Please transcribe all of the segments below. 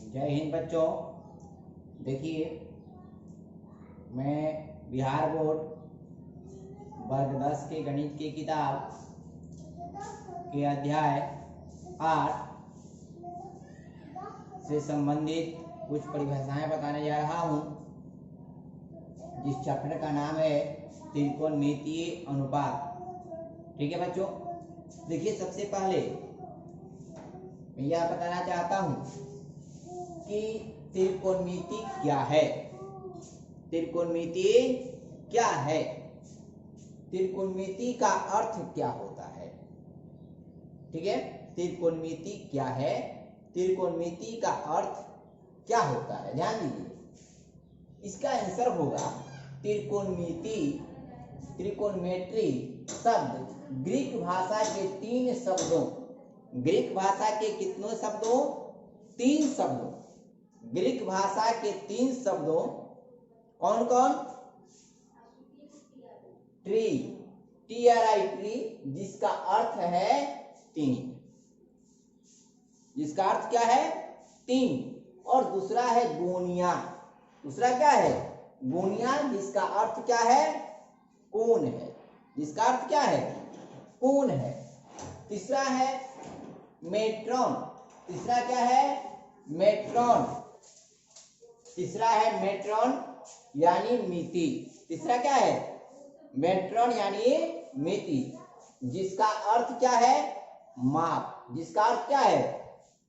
जय हिंद बच्चों। देखिए, मैं बिहार बोर्ड वर्ग 10 के गणित की किताब के अध्याय 8 से संबंधित कुछ परिभाषाएं बताने जा रहा हूं, जिस चैप्टर का नाम है त्रिकोणमितीय अनुपात। ठीक है बच्चों, देखिए सबसे पहले मैं यह बताना चाहता हूं कि त्रिकोणमिति क्या है। त्रिकोणमिति क्या है, त्रिकोणमिति का अर्थ क्या होता है। ठीक है, त्रिकोणमिति क्या है, त्रिकोणमिति का अर्थ क्या होता है, ध्यान दीजिए। इसका आंसर होगा त्रिकोणमिति, त्रिकोणमेट्री शब्द ग्रीक भाषा के 3 शब्दों, ग्रीक भाषा के कितनों शब्दों, 3 शब्दों, ग्रीक भाषा के 3 शब्दों कौन कौन, ट्री, ट्री, जिसका अर्थ है 3, जिसका अर्थ क्या है 3, और दूसरा है गोनिया, दूसरा क्या है गोनिया, जिसका अर्थ क्या है कोण है, जिसका अर्थ क्या है कोण है। तीसरा है मेट्रॉन, तीसरा क्या है मेट्रॉन, तीसरा है मेट्रॉन यानी मिति, तीसरा क्या है मेट्रॉन यानी मिति, जिसका अर्थ क्या है माप, जिसका अर्थ क्या है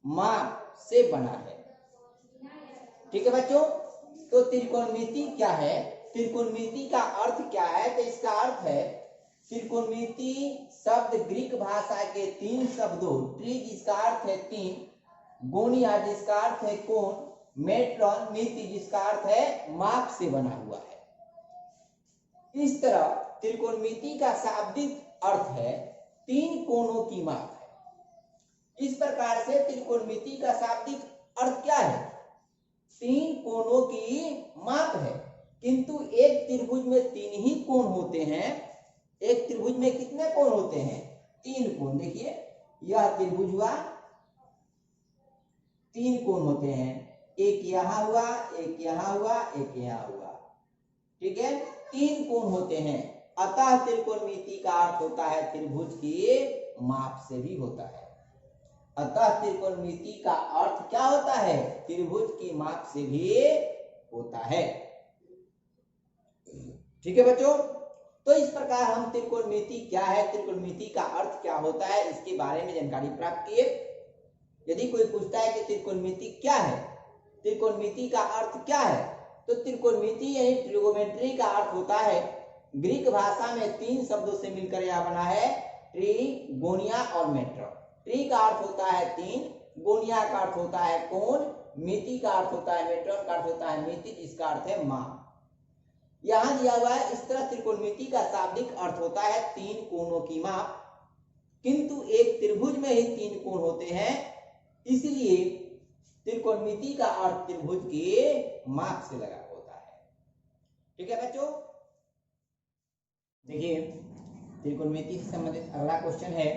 माप से बना है। ठीक है बच्चों, तो त्रिकोणमिति क्या है, त्रिकोणमिति का अर्थ क्या है, तो इसका अर्थ है त्रिकोणमिति शब्द ग्रीक भाषा के 3 शब्दों, ट्री जिसका अर्थ है 3, गोनिया जिसका अर्थ है कोण, मेट्रॉन मिति जिसका अर्थ है माप से बना हुआ है। इस तरह त्रिकोणमिति का शाब्दिक अर्थ है 3 कोणों की माप है। इस प्रकार से त्रिकोणमिति का शाब्दिक अर्थ क्या है, 3 कोणों की माप है। किंतु एक त्रिभुज में 3 ही कोण होते हैं। एक त्रिभुज में कितने कोण होते हैं, 3 कोण। देखिए यह त्रिभुज हुआ, 3 कोण होते हैं, एक यहां हुआ, एक यहां हुआ, एक यहां हुआ। ठीक है, 3 कोण होते हैं। अतः त्रिकोणमिति का अर्थ होता है त्रिभुज की माप से भी होता है। अतः त्रिकोणमिति का अर्थ क्या होता है, त्रिभुज की माप से भी होता है। ठीक है बच्चों, तो इस प्रकार हम त्रिकोणमिति क्या है, त्रिकोणमिति का अर्थ क्या होता है, इसके बारे में जानकारी प्राप्त किए। यदि कोई पूछता है कि त्रिकोणमिति क्या है, त्रिकोणमिति का अर्थ क्या है, तो त्रिकोणमिति यानी ट्रिगोमेट्री का अर्थ होता है, ग्रीक भाषा में 3 शब्दों से मिलकर यह बना है, ट्री, गोनिया और मेट्रॉन। ट्री का अर्थ होता है 3, गोनिया का अर्थ होता है कोण, मिति का अर्थ होता है, मेट्रॉन का अर्थ होता है मिति, जिसका अर्थ है माप। यहां दिया हुआ है, इस तरह त्रिकोणमिति का शाब्दिक अर्थ होता है 3 कोणों की माप। किंतु एक त्रिभुज में ही 3 कोण होते हैं, इसलिए त्रिकोणमिति का अर्थ त्रिभुज के माप से लगा होता है। ठीक है बच्चों, देखिए त्रिकोणमिति से संबंधित अगला क्वेश्चन है,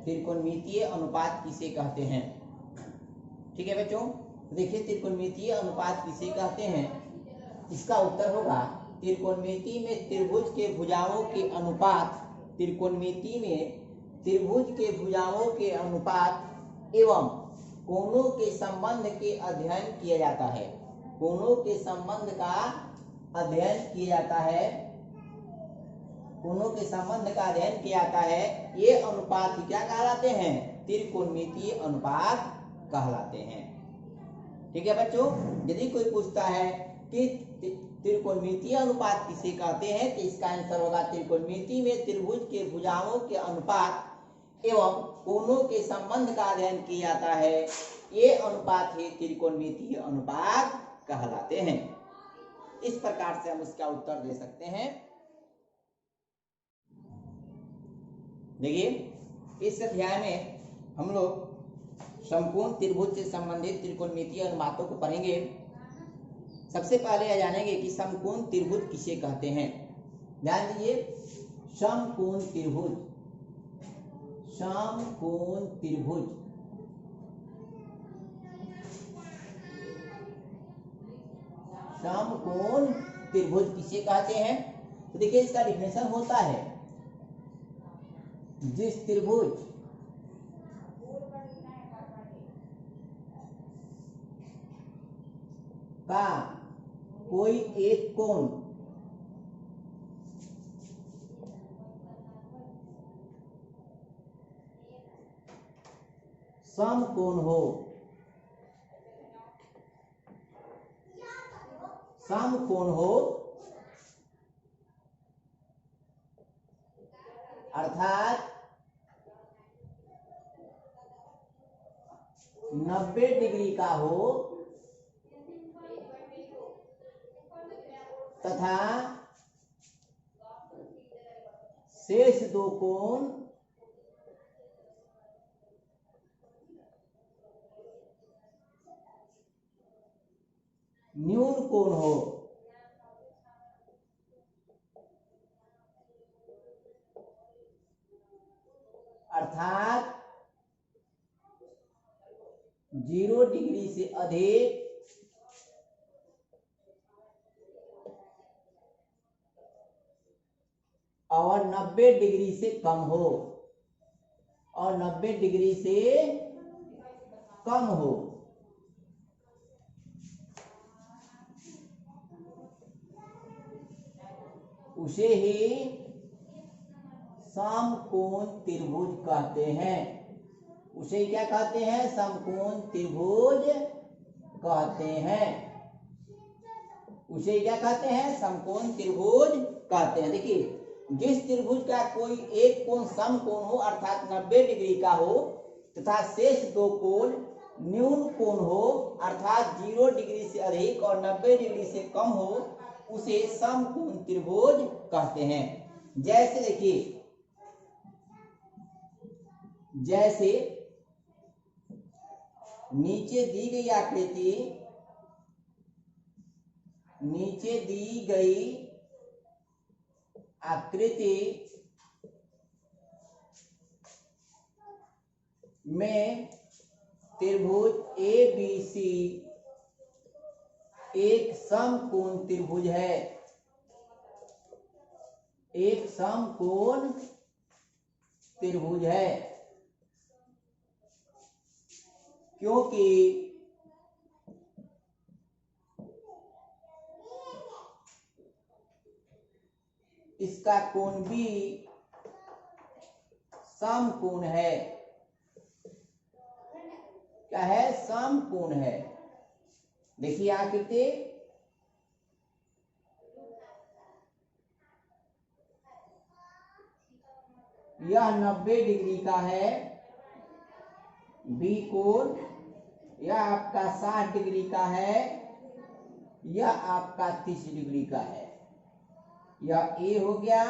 त्रिकोणमितीय अनुपात किसे कहते हैं। ठीक है बच्चों, देखिए त्रिकोणमितीय अनुपात किसे कहते हैं, इसका उत्तर होगा त्रिकोणमिति में त्रिभुज के भुजाओं के अनुपात, त्रिकोणमिति में त्रिभुज के भुजाओं के अनुपात एवं कोणों के संबंध के अध्ययन किया जाता है। कोणों के संबंध का अध्ययन किया जाता है, कोणों के संबंध का अध्ययन किया जाता है। ये अनुपात ही क्या कहलाते हैं, त्रिकोणमितीय अनुपात कहलाते हैं। ठीक है बच्चों, यदि कोई पूछता है कि त्रिकोणमितीय अनुपात किसे कहते हैं, तो इसका आंसर होगा त्रिकोणमिति में त्रिभुज के भुजाओं के अनुपात एवं कोणों के संबंध का अध्ययन किया जाता है। ये अनुपात ही त्रिकोणमितीय अनुपात कहलाते हैं। इस प्रकार से हम इसका उत्तर दे सकते हैं। देखिए इस अध्याय में हम लोग समकोण त्रिभुज से संबंधित त्रिकोणमितीय अनुपातों को पढ़ेंगे। सबसे पहले यह जानेंगे कि समकोण त्रिभुज किसे कहते हैं। ध्यान दीजिए, समकोण त्रिभुज, समकोण त्रिभुज समकोण त्रिभुज किसे कहते हैं? तो देखिए इसका डिफिनेशन होता है, जिस त्रिभुज का कोई एक कोण समकोण हो, समकोण हो अर्थात 90 डिग्री का हो तथा शेष दो कोण न्यून कोण हो, अर्थात 0 डिग्री से अधिक और 90 डिग्री से कम हो, और 90 डिग्री से कम हो। उसे ही समकोण त्रिभुज कहते हैं। उसे क्या कहते हैं? समकोण त्रिभुज कहते हैं। उसे क्या कहते हैं? समकोण त्रिभुज कहते हैं। देखिए, जिस त्रिभुज का कोई एक कोण समकोण हो अर्थात 90 डिग्री का हो तथा शेष दो कोण न्यून कोण हो अर्थात 0 डिग्री से अधिक और 90 डिग्री से कम हो, उसे समकोण त्रिभुज कहते हैं। जैसे देखिए, जैसे नीचे दी गई आकृति, नीचे दी गई आकृति में त्रिभुज ABC एक समकोण त्रिभुज है, एक समकोण त्रिभुज है, क्योंकि इसका कोण भी समकोण है। क्या है? समकोण है। देखिए आकृति, यह 90 डिग्री का है बी कोण, यह आपका 60 डिग्री का है, यह आपका 30 डिग्री का है। यह ए हो गया,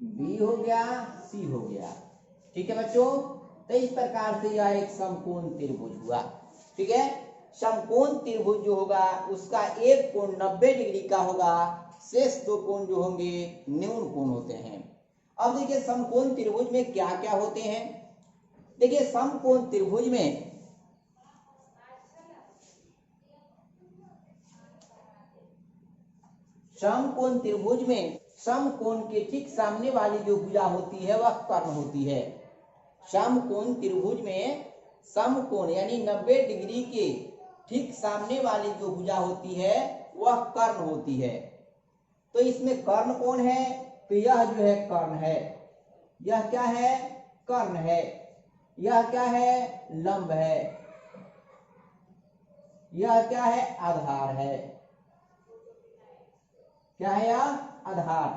बी हो गया, सी हो गया। ठीक है बच्चों, तो इस प्रकार से यह एक समकोण त्रिभुज हुआ। ठीक है, समकोण त्रिभुज जो होगा उसका एक कोण 90 डिग्री का होगा, शेष दो कोण जो होंगे न्यून कोण होते हैं। अब देखिए समकोण त्रिभुज में क्या क्या होते हैं। देखिए समकोण त्रिभुज में समकोण त्रिभुज में समकोण के ठीक सामने वाली जो भुजा होती है वह कर्ण होती है। समकोण त्रिभुज में समकोण यानी 90 डिग्री के ठीक सामने वाली जो भुजा होती है वह कर्ण होती है। तो इसमें कर्ण कौन है? तो यह जो है कर्ण है। यह क्या है? कर्ण है। यह क्या है? लंब है। यह क्या है? आधार है। क्या है यह? आधार।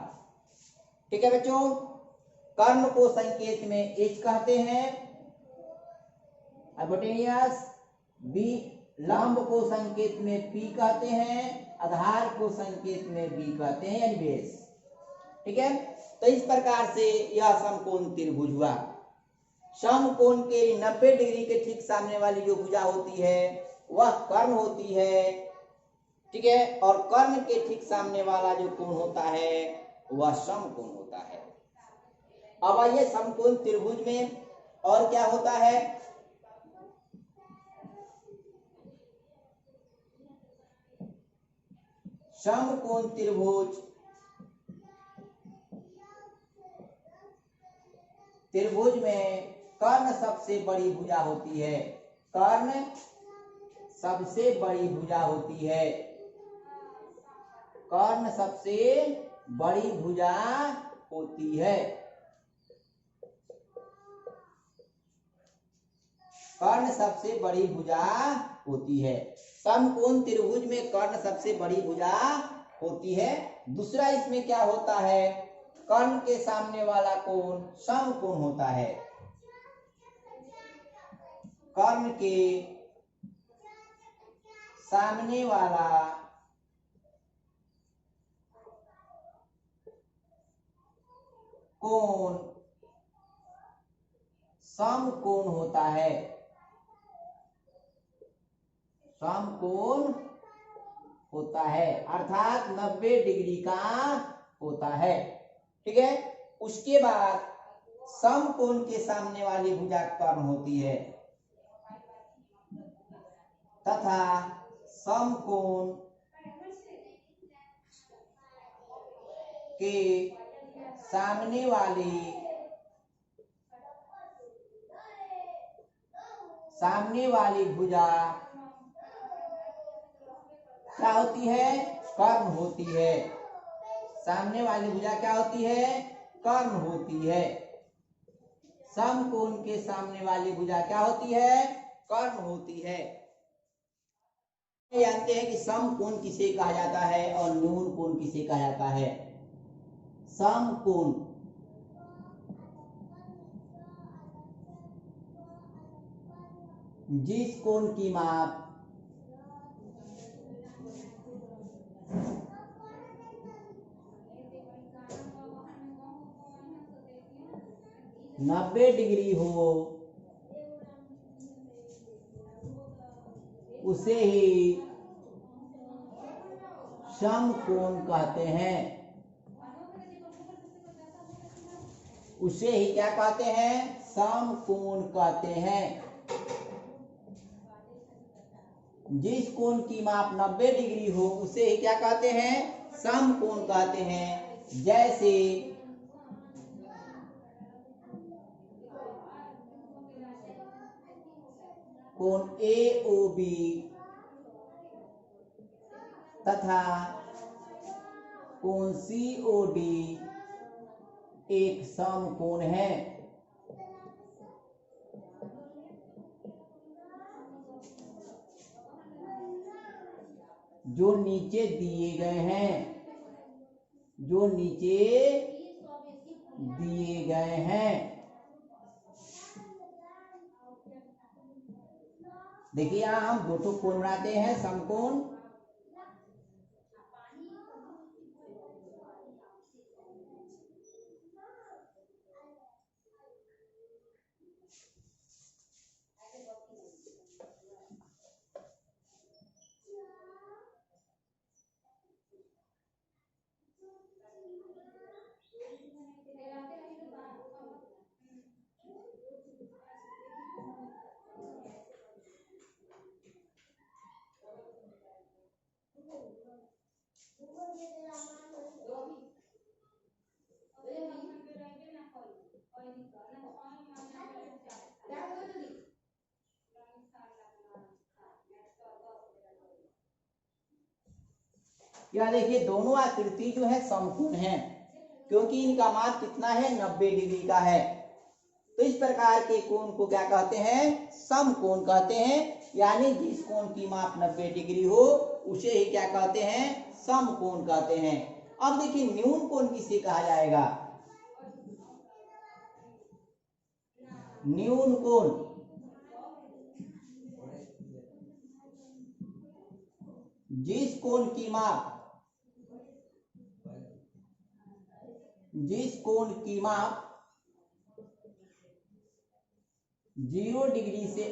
ठीक है बच्चों, कर्ण को संकेत में एच कहते हैं, हाइपोटेनियस। बी लंब को संकेत में पी कहते हैं, आधार को संकेत में बी कहते हैं यानी बेस। ठीक है, तो इस प्रकार से यह समकोण त्रिभुज हुआ। समकोण के 90 डिग्री के ठीक सामने वाली जो भुजा होती है वह कर्ण होती है। ठीक है, और कर्ण के ठीक सामने वाला जो कोण होता है वह समकोण होता है। अब आइए समकोण त्रिभुज में और क्या होता है। समकोण त्रिभुज, त्रिभुज में कर्ण सबसे बड़ी भुजा होती है, कर्ण सबसे बड़ी भुजा होती है, कर्ण सबसे बड़ी भुजा होती है, कर्ण सबसे बड़ी भुजा होती है। समकोण त्रिभुज में कर्ण सबसे बड़ी भुजा होती है। दूसरा इसमें क्या होता है, कर्ण के सामने वाला कोण समकोण होता है, कर्ण के सामने वाला कोण समकोण होता है, समकोण होता है, अर्थात 90 डिग्री का होता है। ठीक है। उसके बाद समकोण के सामने वाली भुजा कर्ण होती है तथा समकोण के सामने वाली भुजा क्या होती है, कर्ण होती है। सामने वाली भुजा क्या होती है, कर्ण होती है। समकोण के सामने वाली भुजा क्या होती है, कर्ण होती है। जानते हैं कि समकोण किसे कहा जाता है और न्यून कोण किसे कहा जाता है। समकोण जिस कोण की माप नब्बे डिग्री हो उसे ही समकोण कहते हैं, उसे ही क्या कहते हैं, समकोण कहते हैं। जिस कोण की माप 90 डिग्री हो उसे ही क्या कहते हैं, समकोण कहते हैं। जैसे कोण AOB तथा कोण COD एक समकोण है। जो नीचे दिए गए हैं, जो नीचे दिए गए हैं। देखिए यहां हम दो ठो कोण बनाते हैं, समकोण। यह देखिए दोनों आकृति जो है समकोण है, क्योंकि इनका माप कितना है, 90 डिग्री का है। तो इस प्रकार के कोण को क्या कहते हैं, समकोण कहते हैं। यानी जिस कोण की माप 90 डिग्री हो उसे ही क्या कहते हैं, समकोण कहते हैं। अब देखिए न्यून कोण किसे कहा जाएगा, न्यून कोण जिस कोण की माप 0 डिग्री से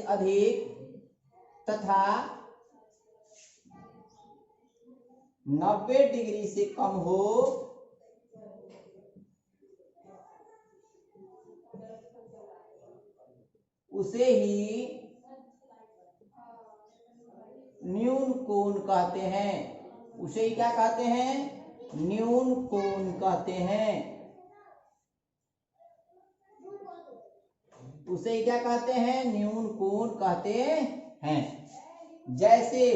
अधिक तथा 90 डिग्री से कम हो उसे ही न्यून कोण कहते हैं। उसे ही क्या कहते हैं? न्यून कोण कहते हैं। उसे ही क्या कहते हैं? न्यून कोण कहते हैं। जैसे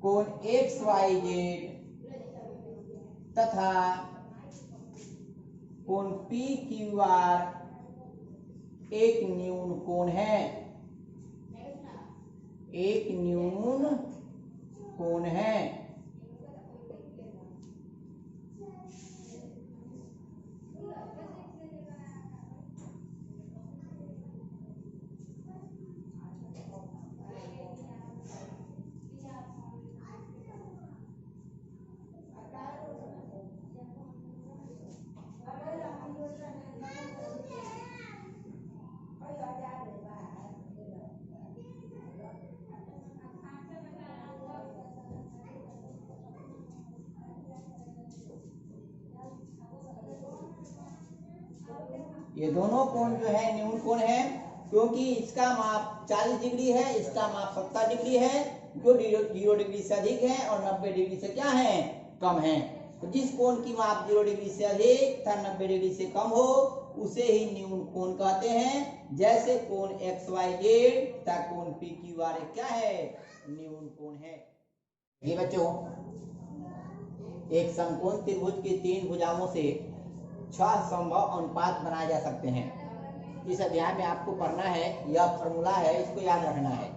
कोण XYZ तथा कोण PQR एक न्यून कोण है। एक न्यून कोण है। ये दोनों कोण जो है न्यून कोण है, क्योंकि इसका माप 40 डिग्री है, इसका माप 70 डिग्री है, जो 0 डिग्री से अधिक है और 90 डिग्री से क्या है? कम है। तो जिस कोण की माप 0 डिग्री से अधिक तथा 90 डिग्री से कम हो उसे ही न्यून कोण कहते हैं। जैसे कोण XYZ तथा कोण PQR क्या है? न्यून कोण है। ये बच्चों, एक समकोण त्रिभुज की 3 भुजाओं से 6 संभव अनुपात बनाए जा सकते हैं। इस अध्याय में आपको पढ़ना है, यह फॉर्मूला है, इसको याद रखना है।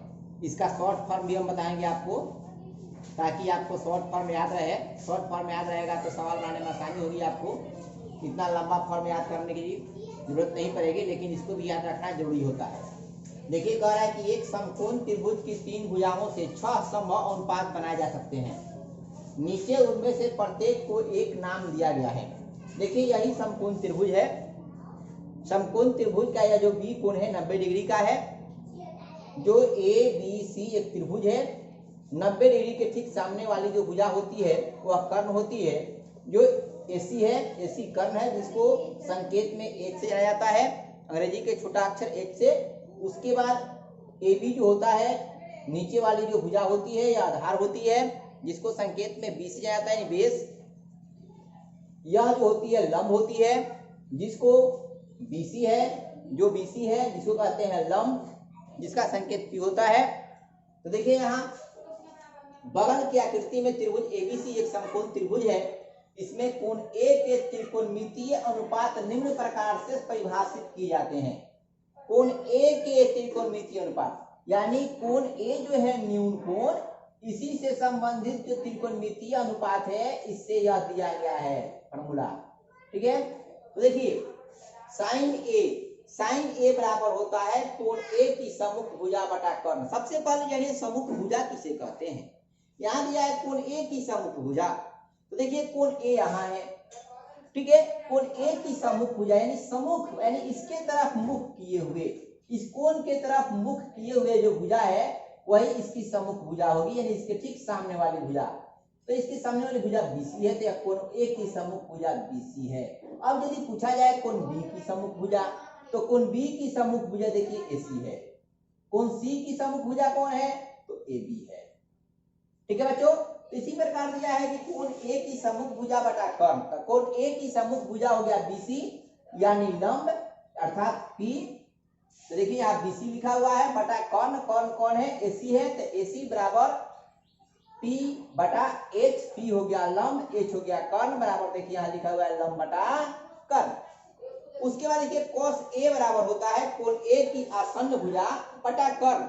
इसका शॉर्ट फॉर्म भी हम बताएंगे आपको, ताकि आपको शॉर्ट फॉर्म याद रहे। शॉर्ट फॉर्म याद रहेगा तो सवाल बनाने में आसानी होगी आपको। इतना लंबा फॉर्म याद करने की जरूरत नहीं पड़ेगी, लेकिन इसको भी याद रखना जरूरी होता है। देखिए, कह रहा है कि एक समकोण त्रिभुज की 3 भुजाओं से 6 संभव अनुपात बनाए जा सकते हैं। नीचे उनमें से प्रत्येक को एक नाम दिया गया है। देखिए, यही समकोण त्रिभुज है। समकोण त्रिभुज का यह जो बी कोण है 90 डिग्री का है। जो ABC एक त्रिभुज है, 90 डिग्री के ठीक सामने वाली जो भुजा होती है वह कर्ण होती है। जो AC है, AC कर्ण है, जिसको संकेत में एक से जाना जाता है, अंग्रेजी के छोटा अक्षर एक से। उसके बाद AB जो होता है, नीचे वाली जो भुजा होती है या आधार होती है, जिसको संकेत में B से जाना जाता है, बेस। यह जो होती है लंब होती है, जिसको BC है, जो BC है जिसको कहते हैं लंब, जिसका संकेत Q होता है। तो देखिए, यहाँ बगल की आकृति में त्रिभुज ABC एक समकोण त्रिभुज है। इसमें कोण A के त्रिकोणमितीय अनुपात निम्न प्रकार से परिभाषित किए जाते हैं। कोण A के त्रिकोणमितीय अनुपात, यानी कोण A जो है न्यून कोण, इसी से संबंधित जो त्रिकोणमितीय अनुपात है, इससे यह दिया गया है फॉर्मूला। ठीक है, तो देखिए, साइन ए बराबर होता है कोण A की सम्मुख भुजा बटा कर्ण। सबसे पहले जानिए सम्मुख भुजा किसे कहते हैं। यहां दिया है कोण A की सम्मुख भुजा, तो देखिए कोण A यहाँ है। ठीक है, कोण A की सम्मुख भुजा यानी सम्मुख, यानी इसके तरफ मुख किए हुए, इस कोण के तरफ मुख किए हुए जो भुजा है वही इसकी सम्मुख भुजा होगी, यानी इसके ठीक सामने वाली भुजा। तो इसके सामने वाली भुजा BC है, तो कोण A की सम्मुख भुजा BC है। अब यदि पूछा जाए कोण B की सम्मुख भुजा, तो कोण B की सम्मुख भुजा देखिए AC है। कोण C की सम्मुख भुजा कौन है? तो AB है। ठीक है बच्चों, इसी प्रकार दिया है कि कोण A की सम्मुख भुजा बटा कर्ण, तो कोण A की सम्मुख भुजा हो गया BC, यानी लंब अर्थात P। तो देखिए यहाँ BC लिखा हुआ है बटा कर्ण, कर्ण कौन है? AC है, तो AC बराबर P बटा H। P हो गया लंब, H हो गया कर्ण, बराबर देखिए यहाँ लिखा हुआ है लंब बटा कर्ण। उसके बाद देखिए cos A बराबर होता है कोण A की आसन्न भुजा बटा कर्ण।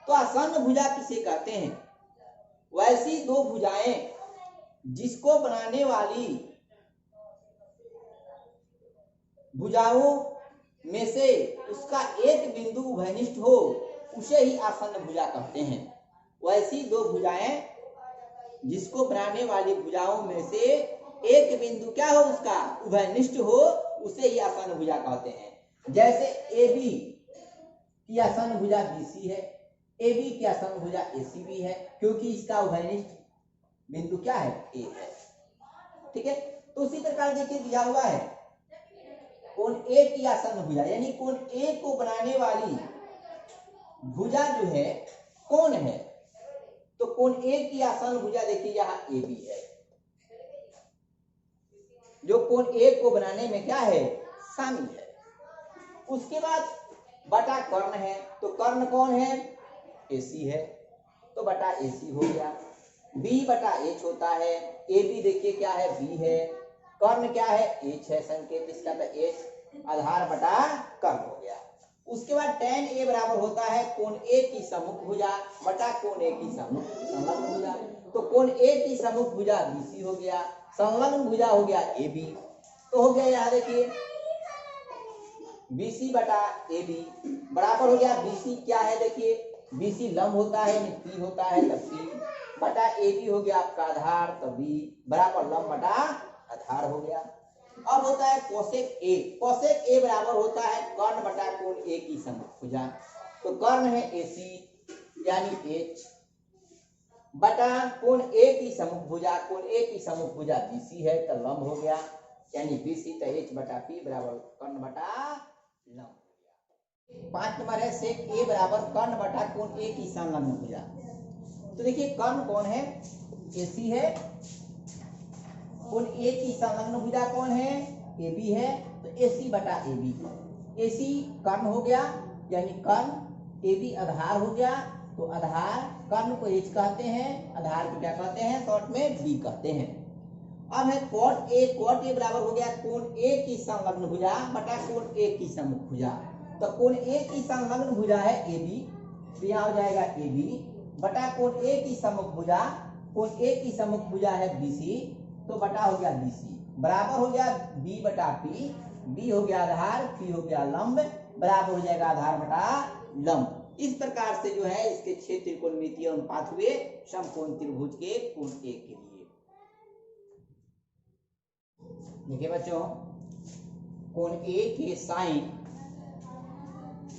तो आसन्न भुजा किसे कहते हैं? वैसी दो भुजाएं जिसको बनाने वाली भुजाओं में से उसका एक बिंदु उभयनिष्ठ हो, उसे ही आसन्न भुजा कहते हैं। वैसी दो भुजाएं जिसको बनाने वाली भुजाओं में से एक बिंदु क्या हो, उसका उभयनिष्ठ हो, उसे ही आसन्न भुजा कहते हैं। जैसे AB की आसन्न भुजा BC है, AB की आसन्न भुजा AC भी है, क्योंकि इसका उभयनिष्ठ बिंदु क्या है? A है। ठीक है। तो उसी प्रकार देखिए दिया हुआ है कोण ए की आसन्न भुजा, यानी कोण ए को बनाने वाली भुजा जो है कौन है, तो कोण ए की आसन्न भुजा देखिए यहाँ ए बी है, जो कोण ए को बनाने में क्या है शामिल है। उसके बाद बटा कर्ण है, तो कर्ण कौन है AC है, तो बटा AC हो गया। B बटा H होता है, AB देखिए क्या है B है, कर्ण क्या है H है संकेत इसका, तो H आधार बटा कर्ण हो गया। उसके बाद tan A बराबर होता है कोण A की सम्मुख भुजा बटा कोण A की संलग्न भुजा, तो कोण A की सम्मुख भुजा BC हो गया, संलग्न भुजा हो गया AB, तो हो गया यहाँ देखिए BC बटा AB बराबर हो गया BC क्या है देखिए BC लंब होता है यानी P होता है, तो P बटा AB हो गया आपका आधार, तो B बराबर लंब बटा आधार हो गया। अब होता है कोसेक A, कोसेक A बराबर होता है कर्ण बटा कोण A की सम्मुख भुजा, तो कर्ण है AC यानी H बटा कोण A की सम्मुख भुजा, कोण A की सम्मुख भुजा BC है, तो लंब हो गया यानी BC, तो H बटा P बराबर कर्ण बटा लंब हो गया। 5 नंबर है सेक A बराबर कर्ण बटा कोण A की संलग्न भुजा, तो देखिए कर्ण कौन है AC है, कोण A की संलग्न भुजा कौन है AB है, तो AC बटा AB, AC कर्ण हो गया यानी कर्ण, AB आधार हो गया, तो आधार कर्ण को H कहते हैं, आधार को क्या कहते हैं शॉर्ट में B कहते हैं। अब है कॉट A, कॉट A बराबर हो गया कोण A की संलग्न भुजा बटा कोण A की सम्मुख भुजा, तो कोण A की संलग्न भुजा है AB, तो यहाँ हो जाएगा AB बटा कोण A की सम्मुख भुजा, कोण A की सम्मुख भुजा है BC, तो बटा हो गया BC बराबर हो गया B बटा P, B हो गया आधार, P हो गया लंब, बराबर हो जाएगा आधार बटा लंब। इस प्रकार से जो है इसके 6 त्रिकोणमितीय अनुपात हुए समकोण त्रिभुज के कोण A के लिए। देखिए बच्चों कोण A के sine,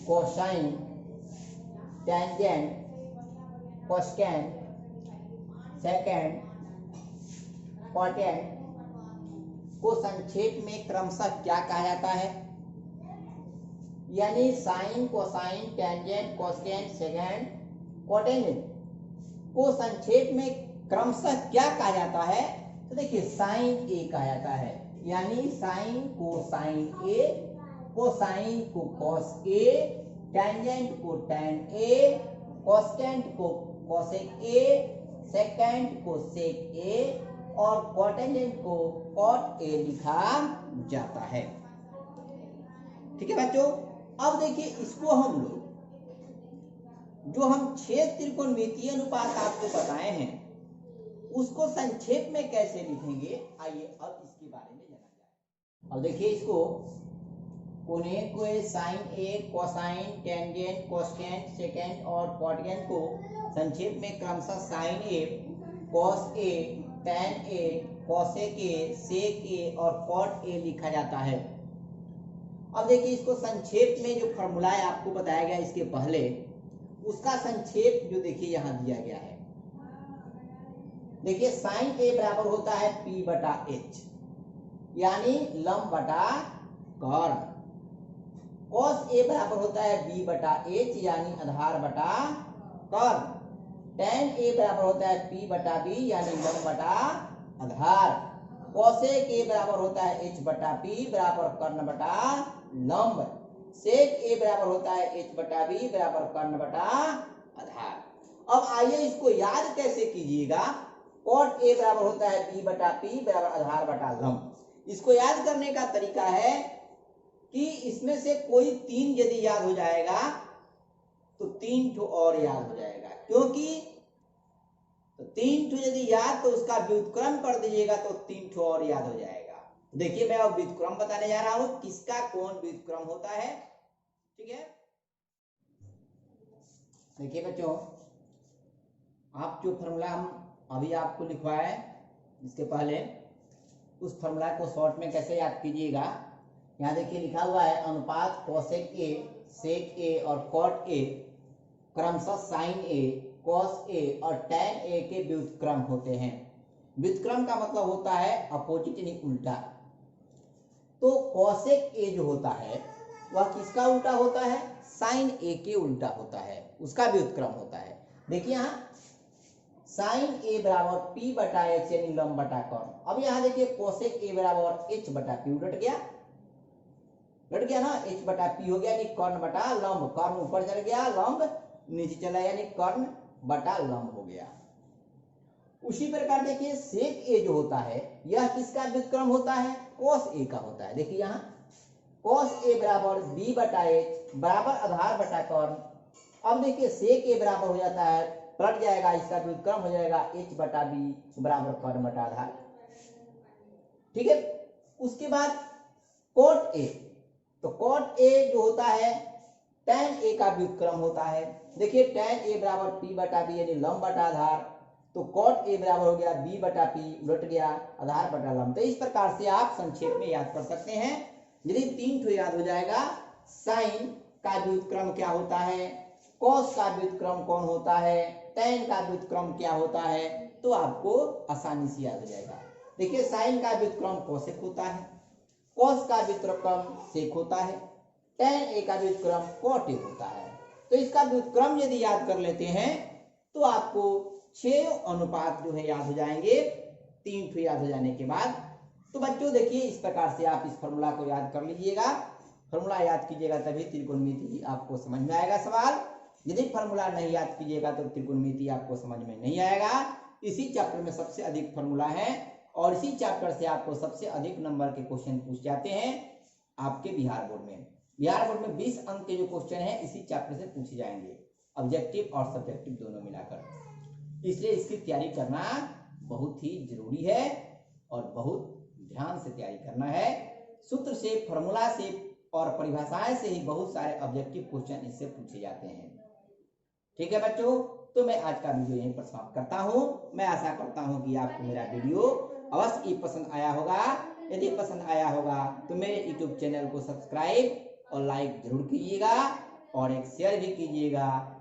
cosine, tangent, cosecant, secant, cotangent को संक्षेप में क्रमशः क्या कहा जाता है, यानी sine, cosine, tangent, cosecant, secant, cotangent को संक्षेप में क्रमशः क्या कहा जाता है, तो देखिए साइन A कहा जाता है, यानी साइन को साइन A, कोसाइन को कॉस A, टेंजेंट को टेन A, कोसेकेंट को कोसेक A, सेकेंड को सेक A और कॉटेंजेंट को कॉट A लिखा जाता है। ठीक है बच्चों, अब देखिए इसको हम लोग जो हम 6 त्रिकोणमितीय अनुपात आपको बताए हैं उसको संक्षेप में कैसे लिखेंगे, आइए अब इसके बारे में जाना जाए। अब देखिए इसको कोण A को sine A, cosine, tangent, cosecant, secant और कॉटेंजेंट को संक्षेप में क्रमशः sine A, cos A, tan A, cosec A, sec A और कॉट A लिखा जाता है। अब देखिए इसको संक्षेप में जो फॉर्मूला है आपको बताया गया इसके पहले, उसका संक्षेप जो देखिए यहाँ दिया गया है। देखिए साइन A बराबर होता है P बटा H यानी लंब बटा कर्ण, कॉस A बराबर होता है B बटा H यानी आधार बटा कर्ण, टेन A बराबर होता है P बटा B यानी लंब बटा आधार, कोसेक A बराबर होता है H बटा P बराबर कर्ण बटा लंब, सेक A बराबर होता है H बटा B बराबर कर्ण बटा आधार। अब आइए इसको याद कैसे कीजिएगा, कॉट A बराबर होता है B बटा P बराबर आधार बटा लंब। इसको याद करने का तरीका है कि इसमें से कोई 3 यदि याद हो जाएगा तो 3 ठो और याद हो जाएगा, क्योंकि तो 3 ठो यदि याद तो उसका व्युत्क्रम कर दीजिएगा तो 3 ठो और याद हो जाएगा। देखिए मैं अब व्युत्क्रम बताने जा रहा हूं किसका कौन व्युत्क्रम होता है। ठीक है, देखिए बच्चों आप जो फॉर्मूला हम अभी आपको लिखवाए इसके पहले, उस फॉर्मूला को शॉर्ट में कैसे याद कीजिएगा, यहाँ देखिए लिखा हुआ है अनुपात कोसेक A, सेक A और कॉट A क्रमशः साइन A, कॉस A और टेन A के व्युत्क्रम होते हैं। व्युत्क्रम का मतलब होता है अपोजिट यानी उल्टा। तो कोसेक ए जो होता है वह किसका उल्टा होता है? साइन ए के उल्टा होता है, उसका व्युत्क्रम होता है। देखिए यहाँ साइन ए बराबर पी बटा एच यानी लंब बटा कर्ण। अब यहाँ देखिए कोसेक ए बराबर एच बटा पी, उलट गया ना, एच बटा पी हो गया यानी कर्ण बटा लंब। कर्ण ऊपर चल गया, लंब नीचे चला यानी कर्ण बटा लंब हो गया। उसी प्रकार देखिए सेक ए जो होता है यह किसका व्युत्क्रम होता है? कोस ए का होता है। देखिए यहाँ कोस ए बराबर बी बटा एच बराबर आधार बटा कर्ण। अब देखिए सेक ए बराबर हो जाता है, पलट जाएगा, इसका व्युत्क्रम हो जाएगा एच बटा बी बराबर कर्ण बटा आधार। ठीक है। उसके बाद कोट ए, तो कोट ए जो होता है tan ए का व्युत्क्रम होता है। देखिए tan ए बराबर पी बटा बी यानी लंब बटा आधार, तो cot ए बराबर हो गया b बटा पी, उलट गया आधार बटा लंब। तो इस प्रकार से आप संक्षेप में याद कर सकते हैं। यदि 3 ठो याद हो जाएगा, साइन का व्युत्क्रम क्या होता है, cos का व्युत्क्रम कौन होता है, tan का व्युत्क्रम क्या होता है, तो आपको आसानी से याद हो जाएगा। देखिए साइन का व्युत्क्रम कोसेक होता है, cos का व्युत्क्रम सेक होता है, tan ए का व्युत्क्रम cot ए होता है। तो इसका व्युत्क्रम यदि याद कर लेते हैं तो आपको 6 अनुपात जो है याद हो जाएंगे 3 ठो याद हो जाने के बाद। तो बच्चों देखिए इस प्रकार से आप इस फॉर्मूला को याद कर लीजिएगा। फॉर्मूला याद कीजिएगा तभी त्रिकोणमिति आपको समझ में आएगा सवाल। यदि फॉर्मूला नहीं याद कीजिएगा तो त्रिकोणमिति आपको समझ में नहीं आएगा। इसी चैप्टर में सबसे अधिक फॉर्मूला है और इसी चैप्टर से आपको सबसे अधिक नंबर के क्वेश्चन पूछ जाते हैं आपके बिहार बोर्ड में। बिहार बोर्ड में 20 अंक के जो क्वेश्चन है इसी चैप्टर से पूछे जाएंगे, ऑब्जेक्टिव और सब्जेक्टिव दोनों मिलाकर। इसलिए इसकी तैयारी करना बहुत ही जरूरी है और बहुत ध्यान से तैयारी करना है। सूत्र से, फॉर्मूला से और परिभाषाएं से ही बहुत सारे ऑब्जेक्टिव क्वेश्चन इससे पूछे जाते हैं। ठीक है बच्चों, तो मैं आज का वीडियो यहीं पर समाप्त करता हूं। मैं आशा करता हूं कि आपको मेरा वीडियो अवश्य ही पसंद आया होगा। यदि पसंद आया होगा तो मेरे यूट्यूब चैनल को सब्सक्राइब और लाइक जरूर कीजिएगा और एक शेयर भी कीजिएगा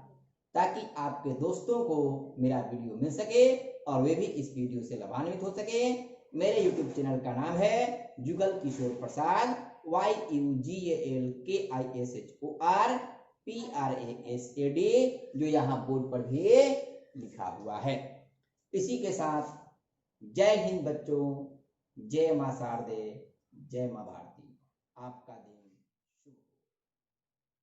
ताकि आपके दोस्तों को मेरा वीडियो मिल सके और वे भी इस वीडियो से लाभान्वित हो सके। मेरे यूट्यूब चैनल का नाम है जुगल किशोर प्रसाद, YUGALKISHORPRASAD, जो यहाँ बोर्ड पर भी लिखा हुआ है। इसी के साथ जय हिंद बच्चों, जय मां शारदे, जय मां भारती।